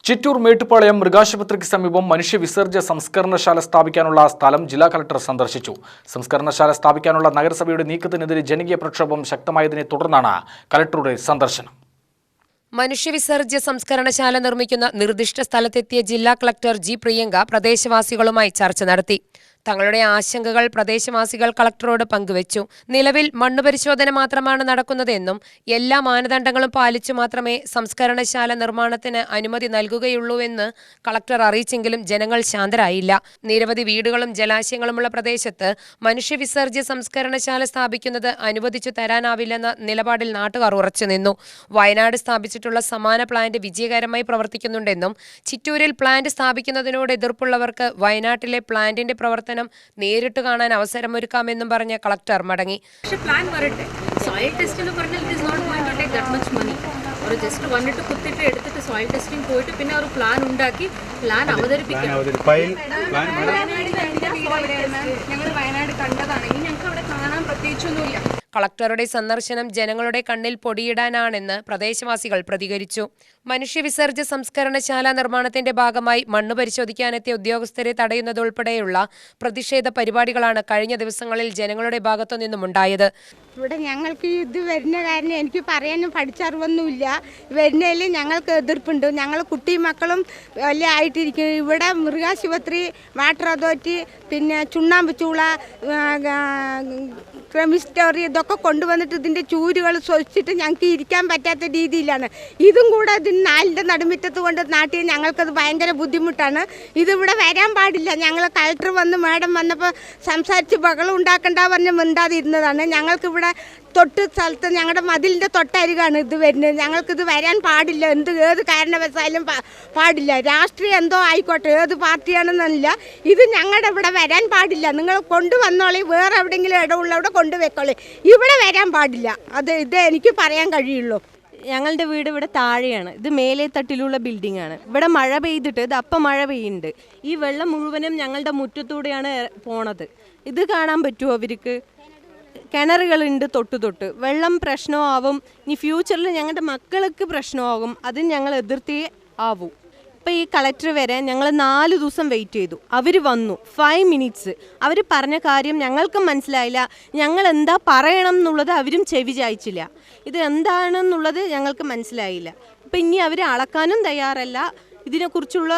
ചിറ്റൂർ മേട്ടുപ്പാളയം മൃഗാശുപത്രിക്ക് സമീപം മനുഷ്യവിസർജ്യ സംസ്കരണശാല സ്ഥാപിക്കാനുള്ള സ്ഥലം ജില്ലാ കളക്ടർ സന്ദർശിച്ചു. സംസ്കരണശാല സ്ഥാപിക്കാനുള്ള നഗരസഭയുടെ നീക്കത്തിനെതിരെ ജനകീയ പ്രക്ഷോഭം ശക്തമായതിനെ തുടർന്നാണ് കളക്ടറുടെ സന്ദർശനം. മനുഷ്യവിസർജ്യ സംസ്കരണശാല നിർമ്മിക്കുന്ന നിർദ്ദിഷ്ട സ്ഥലത്തെത്തിയ ജില്ലാ കളക്ടർ ജി പ്രിയങ്ക പ്രദേശവാസികളുമായി ചർച്ച നടത്തി. തങ്ങളുടെ ആശങ്കകൾ പ്രദേശവാസികൾ കളക്ടറോട് പങ്കുവച്ചു. നിലവിൽ മണ്ണുപരിശോധന മാത്രമാണ് നടക്കുന്നതെന്നും എല്ലാ മാനദണ്ഡങ്ങളും പാലിച്ചു മാത്രമേ സംസ്കരണശാല നിർമ്മാണത്തിന് അനുമതി നൽകുകയുള്ളൂവെന്ന് കളക്ടർ അറിയിച്ചെങ്കിലും ജനങ്ങൾ ശാന്തരായില്ല. നിരവധി വീടുകളും ജലാശയങ്ങളുമുള്ള പ്രദേശത്ത് മനുഷ്യവിസർജ്യ സംസ്കരണശാല സ്ഥാപിക്കുന്നത് അനുവദിച്ചു തരാനാവില്ലെന്ന നിലപാടിൽ നാട്ടുകാർ ഉറച്ചുനിന്നു. വയനാട് സ്ഥാപിച്ചിട്ടുള്ള സമാന പ്ലാന്റ് വിജയകരമായി പ്രവർത്തിക്കുന്നുണ്ടെന്നും ചിറ്റൂരിൽ പ്ലാന്റ് സ്ഥാപിക്കുന്നതിനോട് എതിർപ്പുള്ളവർക്ക് വയനാട്ടിലെ പ്ലാന്റിന്റെ പ്രവർത്തനം നേരിട്ട് കാണാൻ അവസരമൊരുക്കാമെന്നും പറഞ്ഞ കളക്ടർ മടങ്ങി. പ്ലാൻ വരട്ടെ, സോയിൽ ടെസ്റ്റ് എന്ന് പറഞ്ഞാൽ it is not going to take that much money. ഒരു ജസ്റ്റ് വന്നിട്ട് കുത്തിട്ട് എടുത്തിട്ട് സോയിൽ ടെസ്റ്റിംഗ് പോയിട്ട് പിന്നെ ഒരു പ്ലാൻ ഉണ്ടാക്കി പ്ലാൻ അവതരിപ്പിക്കണം. ഞങ്ങൾ വയനാട് കണ്ടതാണെങ്കിൽ ഞങ്ങൾക്ക് അവിടെ കാണാൻ പ്രത്യേകിച്ചൊന്നുമില്ല. കളക്ടറുടെ സന്ദർശനം ജനങ്ങളുടെ കണ്ണിൽ പൊടിയിടാനാണെന്ന് പ്രദേശവാസികൾ പ്രതികരിച്ചു. മനുഷ്യവിസർജ്യ സംസ്കരണശാല നിർമ്മാണത്തിന്റെ ഭാഗമായി മണ്ണ് പരിശോധിക്കാനെത്തിയ ഉദ്യോഗസ്ഥരെ തടയുന്നതുൾപ്പെടെയുള്ള പ്രതിഷേധ പരിപാടികളാണ് കഴിഞ്ഞ ദിവസങ്ങളിൽ ജനങ്ങളുടെ ഭാഗത്തു നിന്നുമുണ്ടായത്. ഇവിടെ ഞങ്ങൾക്ക് ഇത് വരുന്ന കാരണം എനിക്ക് പറയാനും പഠിച്ചറിവൊന്നുമില്ല. വരുന്നതിൽ ഞങ്ങൾക്ക് എതിർപ്പുണ്ട്. ഞങ്ങൾ കുട്ടിയും മക്കളും എല്ലാം ആയിട്ടിരിക്കും. ഇവിടെ മൃഗാശുപത്രി, വാട്ടർ അതോറിറ്റി, പിന്നെ ചുണ്ണാമ്പ് ചൂള, ക്രെമിസ്റ്റോറി ഇതൊക്കെ കൊണ്ടുവന്നിട്ട് ഇതിൻ്റെ ചൂരുകൾ സ്വച്ഛിച്ചിട്ട് ഞങ്ങൾക്ക് ഇരിക്കാൻ പറ്റാത്ത രീതിയിലാണ്. ഇതും കൂടെ ഇതിന് നാലിൻ്റെ നടുമുറ്റത്ത് കൊണ്ട് നാട്ടിൽ ഞങ്ങൾക്കത് ഭയങ്കര ബുദ്ധിമുട്ടാണ്. ഇതിവിടെ വരാൻ പാടില്ല. ഞങ്ങൾ കളക്ടർ വന്ന് മാഡം വന്നപ്പോൾ സംസാരിച്ച് ബഹളം ഉണ്ടാക്കണ്ട പറഞ്ഞ് മിണ്ടാതിരുന്നതാണ്. ഞങ്ങൾക്കിവിടെ തൊട്ട് സ്ഥലത്ത് ഞങ്ങളുടെ മതിലിൻ്റെ തൊട്ടരികാണ് ഇത് വരുന്നത്. ഞങ്ങൾക്കിത് വരാൻ പാടില്ല. ഏത് കാരണവശാലും പാടില്ല. രാഷ്ട്രീയം എന്തോ ആയിക്കോട്ടെ, ഏത് പാർട്ടിയാണെന്നല്ല, ഇത് ഞങ്ങളുടെ ഇവിടെ വരാൻ പാടില്ല. നിങ്ങൾ കൊണ്ടുവന്നോളി, വേറെ എവിടെയെങ്കിലും ഇടമുള്ളവിടെ കൊണ്ടുവെക്കോളി. ഇവിടെ വരാൻ പാടില്ല. ഇത് എനിക്ക് പറയാൻ കഴിയുള്ളൂ. ഞങ്ങളുടെ വീട് ഇവിടെ താഴെയാണ്. ഇത് മേലെ തട്ടിലുള്ള ബിൽഡിംഗ് ആണ്. ഇവിടെ മഴ പെയ്തിട്ട് ഇത് അപ്പം മഴ പെയ്യുന്നുണ്ട്. ഈ വെള്ളം മുഴുവനും ഞങ്ങളുടെ മുറ്റത്തൂടെയാണ് പോണത്. ഇത് കാണാൻ പറ്റുമോ അവർക്ക്? കിണറുകളുണ്ട് തൊട്ട് വെള്ളം പ്രശ്നമാവും. ഇനി ഫ്യൂച്ചറിൽ ഞങ്ങളുടെ മക്കൾക്ക് പ്രശ്നമാകും. അതിന് ഞങ്ങൾ എതിർത്തേ ആവൂ. ഇപ്പോൾ ഈ കളക്ടർ വരാൻ ഞങ്ങൾ 4 ദിവസം വെയിറ്റ് ചെയ്തു. അവർ വന്നു 5 മിനിറ്റ്സ്. അവർ പറഞ്ഞ കാര്യം ഞങ്ങൾക്കും മനസ്സിലായില്ല. ഞങ്ങൾ എന്താ പറയണം എന്നുള്ളത് അവരും ചെവി ചായ്ച്ചില്ല. ഇത് എന്താണെന്നുള്ളത് ഞങ്ങൾക്ക് മനസ്സിലായില്ല. അപ്പം ഇനി അവർ അളക്കാനും തയ്യാറല്ല. ഇതിനെക്കുറിച്ചുള്ള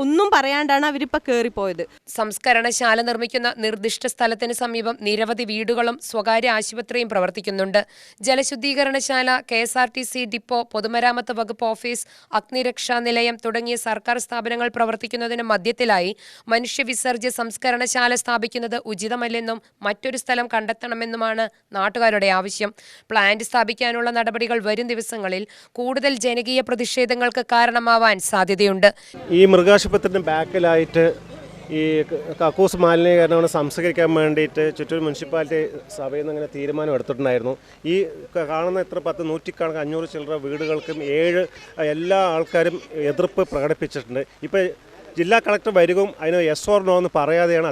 ഒന്നും പറയാണ്ടാണ് അവരിപ്പോൾ കയറിപ്പോയത്. സംസ്കരണശാല നിർമ്മിക്കുന്ന നിർദ്ദിഷ്ട സ്ഥലത്തിന് സമീപം നിരവധി വീടുകളും സ്വകാര്യ ആശുപത്രിയും പ്രവർത്തിക്കുന്നുണ്ട്. ജലശുദ്ധീകരണശാല, KSRTC ഡിപ്പോ, പൊതുമരാമത്ത് വകുപ്പ് ഓഫീസ്, അഗ്നിരക്ഷാ നിലയം തുടങ്ങിയ സർക്കാർ സ്ഥാപനങ്ങൾ പ്രവർത്തിക്കുന്നതിന് മധ്യത്തിലായി മനുഷ്യവിസർജ്യ സംസ്കരണശാല സ്ഥാപിക്കുന്നത് ഉചിതമല്ലെന്നും മറ്റൊരു സ്ഥലം കണ്ടെത്തണമെന്നുമാണ് നാട്ടുകാരുടെ ആവശ്യം. പ്ലാന്റ് സ്ഥാപിക്കാനുള്ള നടപടികൾ വരും ദിവസങ്ങളിൽ കൂടുതൽ ജനകീയ പ്രതിഷേധങ്ങൾക്ക് കാരണമാവാൻ സാധ്യതയുണ്ട്. ഈ മൃഗാശുപത്രിയുടെ ബാക്കിലായിട്ട് ഈ കക്കൂസ് മാലിന്യീകരണം സംസ്കരിക്കാൻ വേണ്ടിയിട്ട് ചിറ്റൂർ മുനിസിപ്പാലിറ്റി സഭയിൽ നിന്ന് അങ്ങനെ തീരുമാനം എടുത്തിട്ടുണ്ടായിരുന്നു. ഈ കാണുന്ന 100 500 ചില്ലറ വീടുകൾക്കും 7 എല്ലാ ആൾക്കാരും എതിർപ്പ് പ്രകടിപ്പിച്ചിട്ടുണ്ട്. ഇപ്പോൾ ജില്ലാ കളക്ടർ വരികയും അതിന് യെസ് ഓർ നോ എന്ന് പറയാതെയാണ്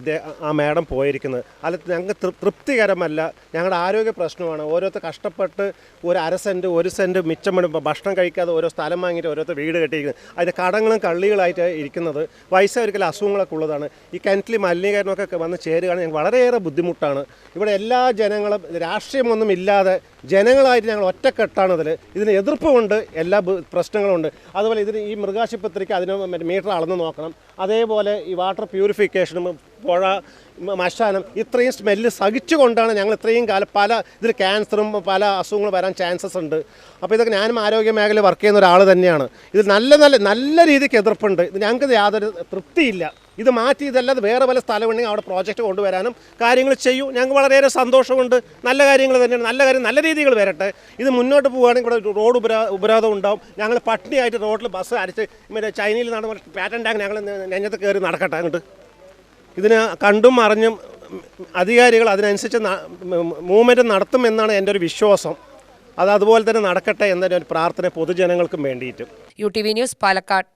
ആ മാഡം പോയിരിക്കുന്നത്. അല്ല, ഞങ്ങൾക്ക് തൃപ്തികരമല്ല. ഞങ്ങളുടെ ആരോഗ്യ പ്രശ്നമാണ്. ഓരോരുത്തർ കഷ്ടപ്പെട്ട് ഒരു 1/2 സെൻറ്റ് 1 സെൻറ്റ് മിച്ചം ഭക്ഷണം കഴിക്കാതെ ഓരോ സ്ഥലം വാങ്ങിയിട്ട് ഓരോരുത്തർ വീട് കെട്ടിയിരിക്കുന്നത്. അതിൻ്റെ കടങ്ങളും കള്ളികളായിട്ട് ഇരിക്കുന്നത്. വയസ്സായിരിക്കലും അസുഖങ്ങളൊക്കെ ഉള്ളതാണ്. ഈ കിണറ്റിൽ മലിനീകരണമൊക്കെ വന്ന് ചേരുകയാണ് ഞങ്ങൾക്ക് വളരെയേറെ ബുദ്ധിമുട്ടാണ്. ഇവിടെ എല്ലാ ജനങ്ങളും രാഷ്ട്രീയമൊന്നും ഇല്ലാതെ ജനങ്ങളായിട്ട് ഞങ്ങൾ ഒറ്റക്കെട്ടാണതിൽ. ഇതിന് എതിർപ്പുമുണ്ട്, എല്ലാ പ്രശ്നങ്ങളുണ്ട്. അതുപോലെ ഈ മൃഗാശുപത്രിക്ക് അതിന് മീറ്റർ അളന്ന് നോക്കണം. അതേപോലെ ഈ വാട്ടർ പ്യൂരിഫിക്കേഷനും പുഴ മശാനം ഇത്രയും സ്മെല്ല് സഹിച്ചുകൊണ്ടാണ് ഞങ്ങൾ ഇത്രയും കാലം ഇതിൽ ക്യാൻസറും പല അസുഖങ്ങളും വരാൻ ചാൻസസ് ഉണ്ട്. അപ്പോൾ ഇതൊക്കെ ഞാനും ആരോഗ്യ മേഖലയിൽ വർക്ക് ചെയ്യുന്ന ഒരാൾ തന്നെയാണ്. ഇത് നല്ല രീതിക്ക് എതിർപ്പുണ്ട്. ഇത് ഞങ്ങൾക്ക് യാതൊരു തൃപ്തിയില്ല. ഇത് മാറ്റി ഇതല്ലാതെ വേറെ പല സ്ഥലമുണ്ടെങ്കിൽ അവിടെ പ്രോജക്റ്റ് കൊണ്ടുവരാനും കാര്യങ്ങൾ ചെയ്യൂ. ഞങ്ങൾക്ക് വളരെയേറെ സന്തോഷമുണ്ട്. നല്ല കാര്യങ്ങൾ തന്നെയാണ്. നല്ല രീതികൾ വരട്ടെ. ഇത് മുന്നോട്ട് പോവുകയാണെങ്കിൽ ഇവിടെ റോഡ് ഉപരോധം ഉണ്ടാവും. ഞങ്ങൾ പട്ടിണിയായിട്ട് റോഡിൽ ബസ് അടിച്ച് ചൈനയിൽ നടന്ന പാറ്റൻ ടാങ്ക് ഞങ്ങൾ നെഞ്ഞത്ത് കയറി നടക്കട്ടെ. അങ്ങോട്ട് ഇതിന് കണ്ടും അറിഞ്ഞും അധികാരികൾ അതിനനുസരിച്ച് മൂവ്മെൻറ്റ് നടത്തുമെന്നാണ് എൻ്റെ ഒരു വിശ്വാസം. അതുപോലെ തന്നെ നടക്കട്ടെ എന്നൊരു പ്രാർത്ഥന പൊതുജനങ്ങൾക്കും വേണ്ടിയിട്ട്. UTV news, Palakkad.